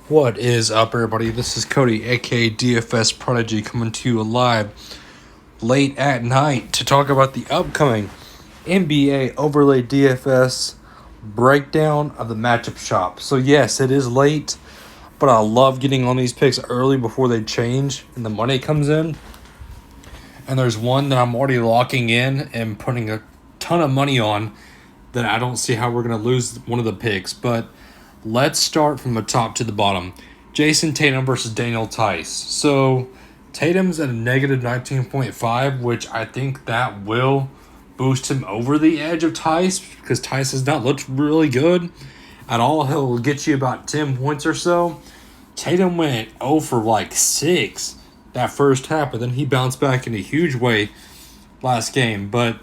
What is up, everybody? This is Cody, aka DFS Prodigy, coming to you live late at night to talk about the upcoming NBA Overlay DFS breakdown of the matchup shop. So yes, it is late, but I love getting on these picks early before they change and the money comes in. And there's one that I'm already locking in and putting a ton of money on that I don't see how we're going to lose one of the picks, but let's start from the top to the bottom. Jason Tatum versus Daniel Tice. So Tatum's at a negative 19.5, which I think that will boost him over the edge of Tice because Tice has not looked really good at all. He'll get you about 10 points or so. Tatum went 0 for 6 that first half, but then he bounced back in a huge way last game. But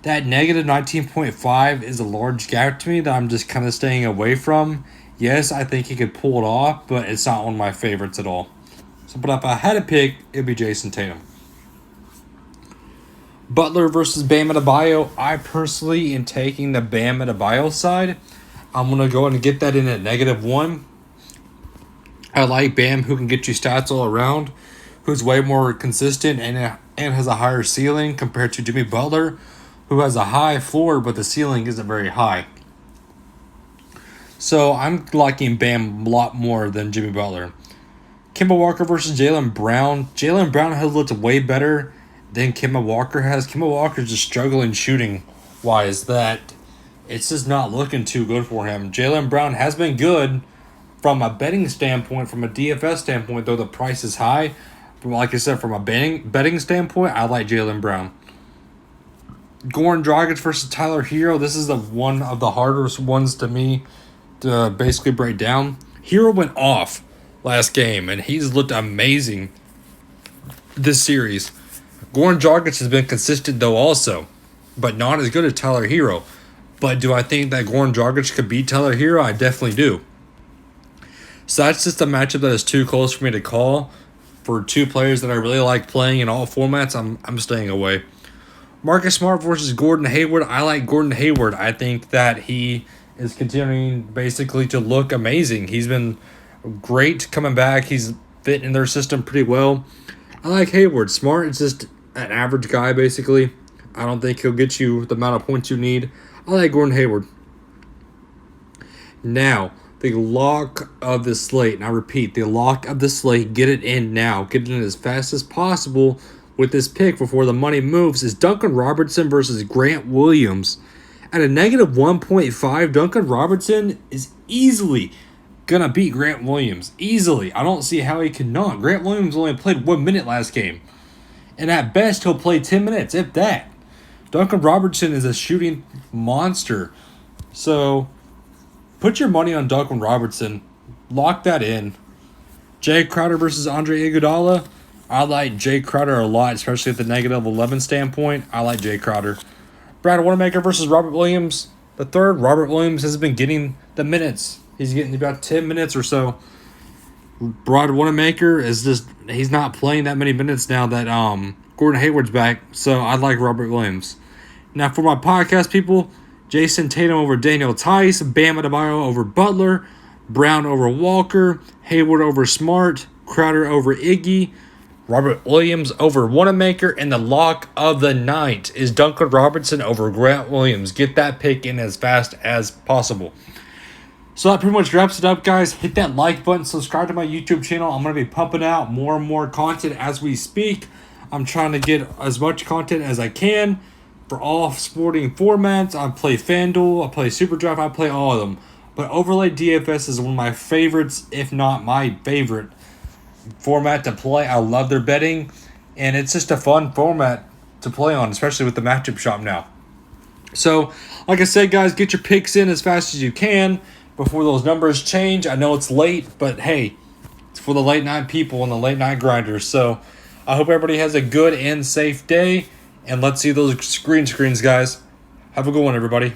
that negative 19.5 is a large gap to me that I'm just kind of staying away from. Yes, I think he could pull it off, but it's not one of my favorites at all. But if I had to pick, it'd be Jason Tatum. Butler versus Bam Adebayo. I personally am taking the Bam Adebayo side. I'm going to go ahead and get that in at -1. I like Bam, who can get you stats all around, who's way more consistent and has a higher ceiling compared to Jimmy Butler, who has a high floor, but the ceiling isn't very high. So I'm liking Bam a lot more than Jimmy Butler. Kemba Walker versus Jaylen Brown. Jaylen Brown has looked way better than Kemba Walker has. Kemba Walker's just struggling shooting-wise. That it's just not looking too good for him. Jaylen Brown has been good from a betting standpoint, from a DFS standpoint, though the price is high. Like I said, from a betting standpoint, I like Jaylen Brown. Goran Dragic versus Tyler Hero. This is one of the hardest ones to me to basically break down. Hero went off last game, and he's looked amazing this series. Goran Dragic has been consistent, though, also, but not as good as Tyler Hero. But do I think that Goran Dragic could beat Tyler Hero? I definitely do. So that's just a matchup that is too close for me to call. For two players that I really like playing in all formats, I'm staying away. Marcus Smart versus Gordon Hayward. I like Gordon Hayward. I think that he is continuing basically to look amazing. He's been great coming back. He's fit in their system pretty well. I like Hayward. Smart is just an average guy, basically. I don't think he'll get you the amount of points you need. I like Gordon Hayward. Now, the lock of the slate, and I repeat, the lock of the slate, get it in now. Get it in as fast as possible with this pick before the money moves, is Duncan Robertson versus Grant Williams. At a -1.5, Duncan Robertson is easily going to beat Grant Williams. Easily. I don't see how he could not. Grant Williams only played 1 minute last game. And at best, he'll play 10 minutes, if that. Duncan Robertson is a shooting monster. So, put your money on Duncan Robertson. Lock that in. Jay Crowder versus Andre Iguodala. I like Jay Crowder a lot, especially at the -11 standpoint. I like Jay Crowder. Brad Wanamaker versus Robert Williams. The third, Robert Williams has been getting the minutes. He's getting about 10 minutes or so. Brad Wanamaker is just, he's not playing that many minutes now that Gordon Hayward's back. So I like Robert Williams. Now for my podcast people, Jason Tatum over Daniel Tice, Bam Adebayo over Butler, Brown over Walker, Hayward over Smart, Crowder over Iggy, Robert Williams over Wanamaker, and the lock of the night is Duncan Robertson over Grant Williams. Get that pick in as fast as possible. So that pretty much wraps it up, guys. Hit that like button, subscribe to my YouTube channel. I'm going to be pumping out more and more content as we speak. I'm trying to get as much content as I can for all sporting formats. I play FanDuel, I play SuperDraft, I play all of them. But Overlay DFS is one of my favorites, if not my favorite format to play. I love their betting, and it's just a fun format to play on, especially with the matchup shop now. So, like I said, guys, get your picks in as fast as you can before those numbers change. I know it's late, but hey, it's for the late night people and the late night grinders. So, I hope everybody has a good and safe day, and let's see those green screens, guys. Have a good one, everybody.